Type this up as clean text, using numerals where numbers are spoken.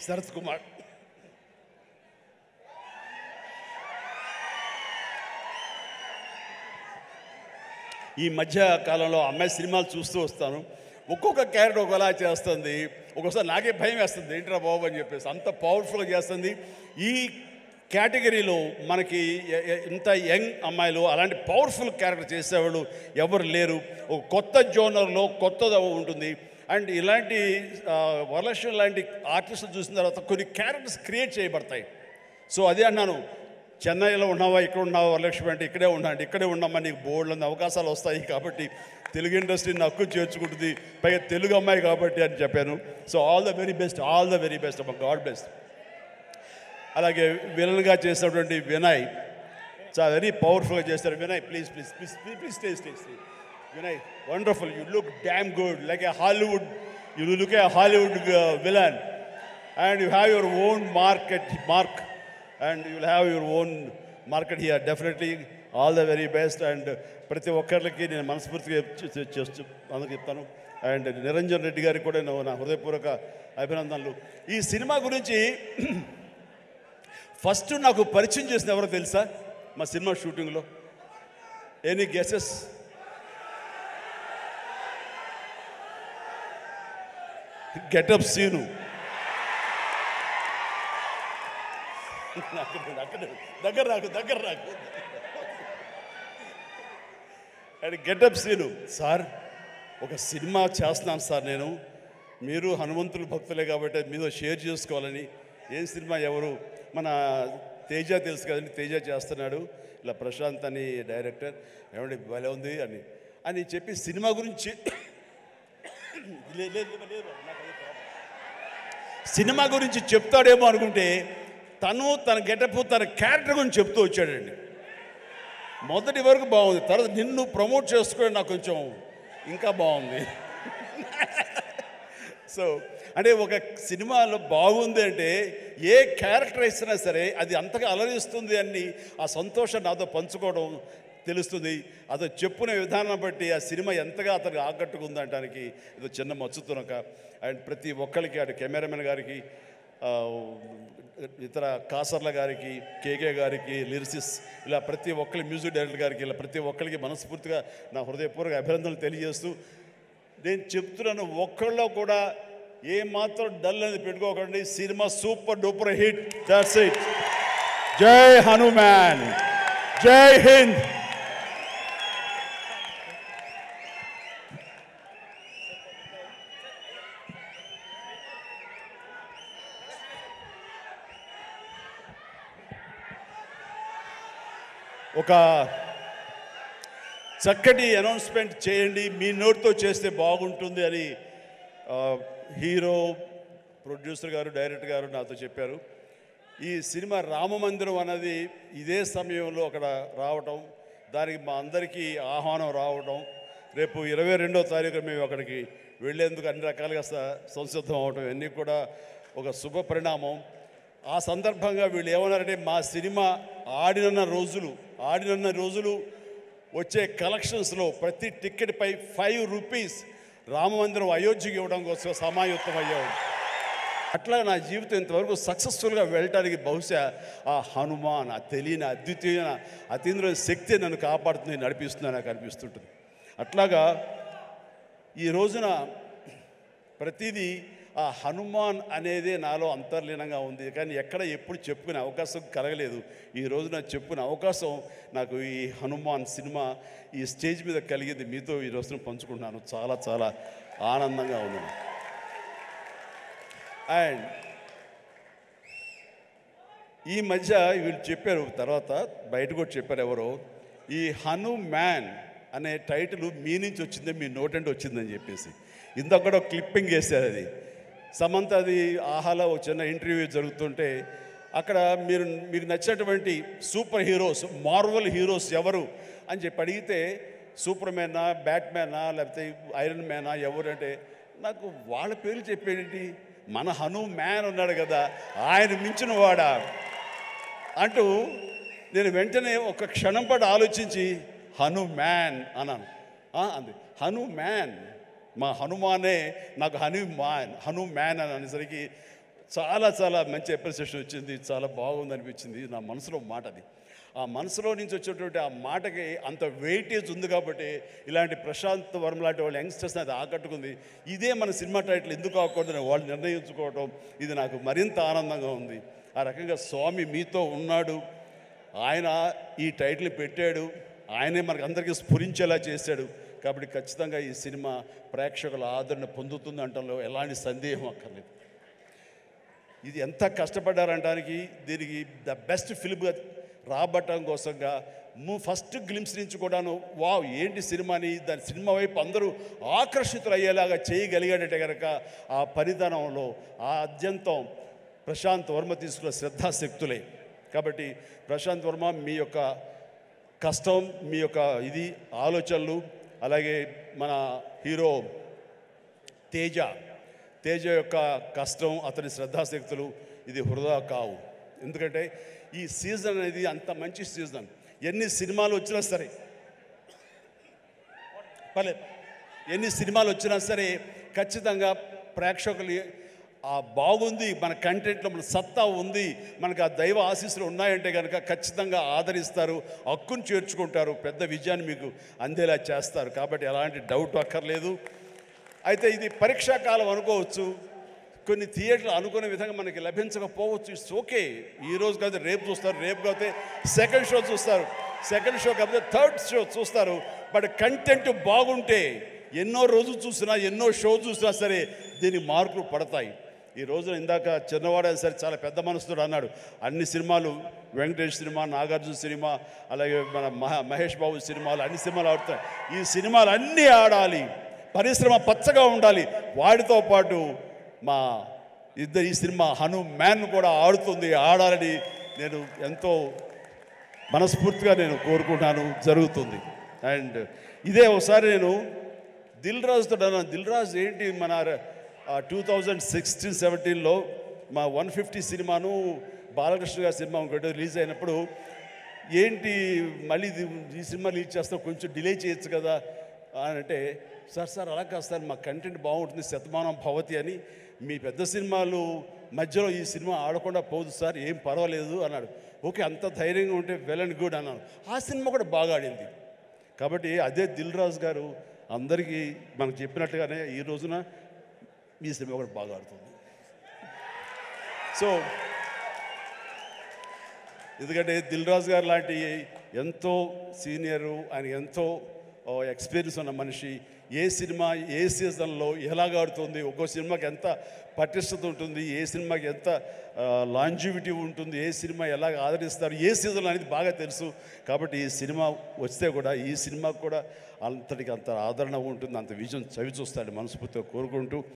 శరత్ కుమార్. ఈ మధ్య కాలంలో అమ్మాయి సినిమాలు చూస్తూ వస్తాను. ఒక్కొక్క క్యారెక్టర్ ఒకలా చేస్తుంది. ఒక్కోసారి నాకే భయం వేస్తుంది, ఏంట్రా బాబు అని చెప్పేసి. అంత పవర్ఫుల్గా చేస్తుంది. ఈ కేటగిరీలో మనకి ఇంత యంగ్ అమ్మాయిలు అలాంటి పవర్ఫుల్ క్యారెక్టర్ చేసేవాళ్ళు ఎవరు లేరు. ఒక కొత్త జోనర్లో కొత్తగా ఉంటుంది. అండ్ ఇలాంటి వరలక్ష్మి లాంటి ఆర్టిస్టులు చూసిన తర్వాత కొన్ని క్యారెక్టర్స్ క్రియేట్ చేయబడతాయి. సో అదే అన్నాను, చెన్నైలో ఉన్నావా, ఇక్కడ ఉన్నావా వరలక్ష్మి అంటే ఇక్కడే ఉన్నాండి, ఇక్కడే ఉన్నామా, నీకు బోర్డులో అవకాశాలు వస్తాయి కాబట్టి తెలుగు ఇండస్ట్రీని హక్కు చేర్చుకుంటుంది, పైగా తెలుగు అమ్మాయి కాబట్టి అని చెప్పాను. So all the very best, all the very best అమ్మ, గాడ్ బ్లెస్. అలాగే విలన్గా చేసినటువంటి వినయ్ చాలా వెరీ పవర్ఫుల్గా చేస్తారు. Vinay please please please please stay stay stay. Vinay wonderful, you look damn good, like A Hollywood, you look A Hollywood villain and you have your own mark and you will have your own market here. Definitely all the very best. And ప్రతి ఒక్కరికి నేను మనస్ఫూర్తిగా చేస్తూ అందుకు చెప్తాను. And Niranjan Reddy గారికి కూడా నా హృదయపూర్వక అభినందనలు. ఈ సినిమా గురించి ఫస్ట్ నాకు పరిచయం చేసిన ఎవరో తెలుసా మా సినిమా షూటింగ్లో? Any guesses? గెటప్ సీను. దగ్గర రాకు అండ్ గెటప్ సీను. సార్ ఒక సినిమా చేస్తున్నాను సార్ నేను, మీరు హనుమంతులు భక్తులే కాబట్టి మీతో షేర్ చేసుకోవాలని. ఏం సినిమా, ఎవరు? మన తేజ తెలుసు కదండి, తేజ చేస్తున్నాడు, ఇలా ప్రశాంత్ అని డైరెక్టర్, ఏమంటే భలే ఉంది అని చెప్పి సినిమా గురించి సినిమా గురించి చెప్తాడేమో అనుకుంటే తన గెటప్ తన క్యారెక్టర్ గురించి చెప్తూ వచ్చాడండి. మొదటి వరకు బాగుంది, తర్వాత నిన్ను ప్రమోట్ చేసుకోవడం నాకు కొంచెం ఇంకా బాగుంది. సో అంటే ఒక సినిమాలో బాగుంది అంటే ఏ క్యారెక్టర్ ఇచ్చినా సరే అది అంతగా అలరిస్తుంది అని ఆ సంతోషం నాతో పంచుకోవడం తెలుస్తుంది. అతను చెప్పుకునే విధానం బట్టి ఆ సినిమా ఎంతగా అతనికి ఆకట్టుకుంది అనడానికి ఇది చిన్న మచ్చుతునక. అండ్ ప్రతి ఒక్కరికి, అటు కెమెరామెన్ గారికి, ఇతర కాసర్ల గారికి, కేకే గారికి, లిరిసిస్, ఇలా ప్రతి ఒక్కరి మ్యూజిక్ డైరెక్టర్ గారికి, ఇలా ప్రతి ఒక్కరికి మనస్ఫూర్తిగా నా హృదయపూర్వక అభినందనలు తెలియజేస్తూ నేను చెప్తున్నాను, ఒక్కళ్ళలో కూడా ఏమాత్రం డల్ అనేది పెట్టుకోకండి. Cinema super duper hit. That's it. జై హనుమాన్, జై హింద్. ఒక చక్కటి అనౌన్స్మెంట్ చేయండి, మీ నోట్తో చేస్తే బాగుంటుంది అని హీరో, ప్రొడ్యూసర్ గారు, డైరెక్టర్ గారు నాతో చెప్పారు. ఈ సినిమా రామమందిరం అన్నది ఇదే సమయంలో అక్కడ రావటం, దానికి మా అందరికీ ఆహ్వానం రావడం, రేపు 22వ తారీఖు మేము అక్కడికి వెళ్ళేందుకు అన్ని రకాలుగా సంసిద్ధం అవడం, ఇవన్నీ కూడా ఒక శుభ పరిణామం. ఆ సందర్భంగా వీళ్ళు ఏమన్నారంటే, మా సినిమా ఆడిన రోజులు వచ్చే కలెక్షన్స్లో ప్రతి టికెట్పై 5 రూపీస్ రామమందిరం అయోధ్యకి ఇవ్వడం కోసం సమాయుత్తం అయ్యాడు. అట్లా నా జీవితం ఇంతవరకు సక్సెస్ఫుల్గా వెళ్ళటానికి బహుశా ఆ హనుమాన్, ఆ తెలియని అద్వితీయమైన అతీంద్రుని శక్తి నన్ను కాపాడుతుంది, నడిపిస్తుంది నాకు అనిపిస్తుంటుంది. అట్లాగా ఈ రోజున ప్రతిదీ ఆ హనుమాన్ అనేదే నాలో అంతర్లీనంగా ఉంది, కానీ ఎక్కడ ఎప్పుడు చెప్పుకునే అవకాశం కలగలేదు. ఈ రోజున చెప్పుకునే అవకాశం నాకు ఈ హనుమాన్ సినిమా ఈ స్టేజ్ మీద కలిగింది. మీతో ఈ రోజున పంచుకుంటున్నాను. చాలా చాలా ఆనందంగా ఉన్నాను. అండ్ ఈ మధ్య వీళ్ళు చెప్పారు, తర్వాత బయట కూడా చెప్పారు ఎవరో, ఈ హనుమాన్ అనే టైటిల్ మీ నుంచి వచ్చిందే, మీ నోటంటే వచ్చిందని చెప్పేసి ఇందాక కూడా క్లిప్పింగ్ వేశారు. అది సమంత, అది ఆహాలో ఒక చిన్న ఇంటర్వ్యూ జరుగుతుంటే అక్కడ మీకు నచ్చినటువంటి సూపర్ హీరోస్, మార్వల్ హీరోస్ ఎవరు అని చెప్పి అడిగితే, సూపర్ మ్యానా, బ్యాట్మ్యానా, లేకపోతే ఐరన్ మ్యానా ఎవరు అంటే, నాకు వాళ్ళ పేర్లు చెప్పేటి, మన హనుమాన్ ఉన్నాడు కదా, ఆయన మించిన వాడా అంటూ నేను వెంటనే ఒక క్షణం పాటు ఆలోచించి హనుమాన్ అన్నాను. అంది హనుమాన్, మా హనుమానే నాకు హనుమాన్ అని అనేసరికి చాలా చాలా మంచి అప్రిసియేషన్ వచ్చింది, చాలా బాగుంది అనిపించింది. నా మనసులో మాట అది. ఆ మనసులో నుంచి వచ్చేటువంటి ఆ మాటకి అంత వెయిటేజ్ ఉంది కాబట్టి ఇలాంటి ప్రశాంత్ వర్మ లాంటి వాళ్ళు యంగ్స్టర్స్ని అది ఆకట్టుకుంది. ఇదే మన సినిమా టైటిల్ ఎందుకు కాకూడదని వాళ్ళు నిర్ణయించుకోవడం ఇది నాకు మరింత ఆనందంగా ఉంది. ఆ రకంగా స్వామి మీతో ఉన్నాడు, ఆయన ఈ టైటిల్ పెట్టాడు, ఆయనే మనకు అందరికీ స్ఫురించేలా చేశాడు. కాబట్టి ఖచ్చితంగా ఈ సినిమా ప్రేక్షకుల ఆదరణ పొందుతుంది అంటంలో ఎలాంటి సందేహం అక్కర్లేదు. ఇది ఎంత కష్టపడ్డారనడానికి, దీనికి ద బెస్ట్ ఫిల్మ్గా రాబట్టడం కోసంగా ఫస్ట్ గ్లిమ్స్ నుంచి కూడాను వావ్ ఏంటి సినిమాని, దాని సినిమా వైపు అందరూ ఆకర్షితులు అయ్యేలాగా చేయగలిగాడంటే కనుక ఆ పరిధానంలో ఆ అత్యంతం ప్రశాంత్ వర్మ తీసుకున్న శ్రద్ధాశక్తులే. కాబట్టి ప్రశాంత్ వర్మ మీ యొక్క కష్టం, మీ యొక్క ఇది ఆలోచనలు, అలాగే మన హీరో తేజ యొక్క కష్టం, అతని శ్రద్ధాశక్తులు ఇది వృధా కావు. ఎందుకంటే ఈ సీజన్ అనేది అంత మంచి సీజన్. ఎన్ని సినిమాలు వచ్చినా సరే ఎన్ని సినిమాలు వచ్చినా సరే ఖచ్చితంగా ప్రేక్షకులు బాగుంది, మన కంటెంట్లో మన సత్తా ఉంది, మనకు ఆ దైవ ఆశీస్సులు ఉన్నాయంటే కనుక ఖచ్చితంగా ఆదరిస్తారు, హక్కును చేర్చుకుంటారు, పెద్ద విజయాన్ని మీకు అందేలా చేస్తారు. కాబట్టి ఎలాంటి డౌట్ అక్కర్లేదు. అయితే ఇది పరీక్షాకాలం అనుకోవచ్చు, కొన్ని థియేటర్లు అనుకునే విధంగా మనకి లభించకపోవచ్చు. It's okay. ఈరోజు కాదు రేపు చూస్తారు, రేపు కాకపోతే సెకండ్ షో చూస్తారు, సెకండ్ షో కాకపోతే థర్డ్ షో చూస్తారు. బట్ కంటెంట్ బాగుంటే ఎన్నో రోజులు చూసినా, ఎన్నో షో చూసినా సరే దీనికి మార్కులు పడతాయి. ఈ రోజున ఇందాక చిన్నవాడు సరే చాలా పెద్ద మనసుతో అన్నాడు, అన్ని సినిమాలు వెంకటేష్ సినిమా, నాగార్జున సినిమా, అలాగే మన మహేష్ బాబు సినిమాలు, అన్ని సినిమాలు ఆడుతాయి. ఈ సినిమాలు అన్నీ ఆడాలి, పరిశ్రమ పచ్చగా ఉండాలి. వాటితో పాటు మా ఈ సినిమా హనుమాన్ కూడా ఆడాలని నేను ఎంతో మనస్ఫూర్తిగా నేను కోరుకుంటాను, జరుగుతుంది. అండ్ ఇదే ఒకసారి నేను దిల్ రాజుతో అన్నాను, దిల్ రాజు ఏంటి మన 2016-17లో మా 150 సినిమాను బాలకృష్ణ గారి సినిమా ఒకటి రిలీజ్ అయినప్పుడు ఏంటి మళ్ళీ ఈ సినిమా రిలీజ్ చేస్తాం, కొంచెం డిలే చేయొచ్చు కదా అని అంటే, సార్ అలా కాదు సార్, మా కంటెంట్ బాగుంటుంది, శతమానం భవతి అని, మీ పెద్ద సినిమాలు మధ్యలో ఈ సినిమా ఆడకుండా పోదు సార్, ఏం పర్వాలేదు అన్నాడు. ఓకే, అంత ధైర్యంగా ఉంటే వెల్ అండ్ గుడ్ అన్నాను. ఆ సినిమా కూడా బాగా ఆడింది. కాబట్టి అదే దిల్ రాజు గారు అందరికీ మనకు చెప్పినట్టుగానే ఈ రోజున ఈ సినిమా కూడా బాగా ఆడుతుంది. సో ఎందుకంటే దిల్ రాజు గారు లాంటి ఎంతో సీనియరు, ఆయన ఎంతో ఎక్స్పీరియన్స్ ఉన్న మనిషి, ఏ సినిమా ఏ సీజన్లో ఎలాగ ఆడుతుంది, ఒక్కో సినిమాకి ఎంత పటిష్టత ఉంటుంది, ఏ సినిమాకి ఎంత లాంజివిటీ ఉంటుంది, ఏ సినిమా ఎలాగ ఆదరిస్తారు, ఏ సీజన్లో అనేది బాగా తెలుసు. కాబట్టి ఈ సినిమా వస్తే కూడా ఈ సినిమాకు కూడా అంతటికి అంత ఆదరణ ఉంటుంది, అంత విజయం చవి చూస్తాడు మనస్ఫూర్తిగా కోరుకుంటూ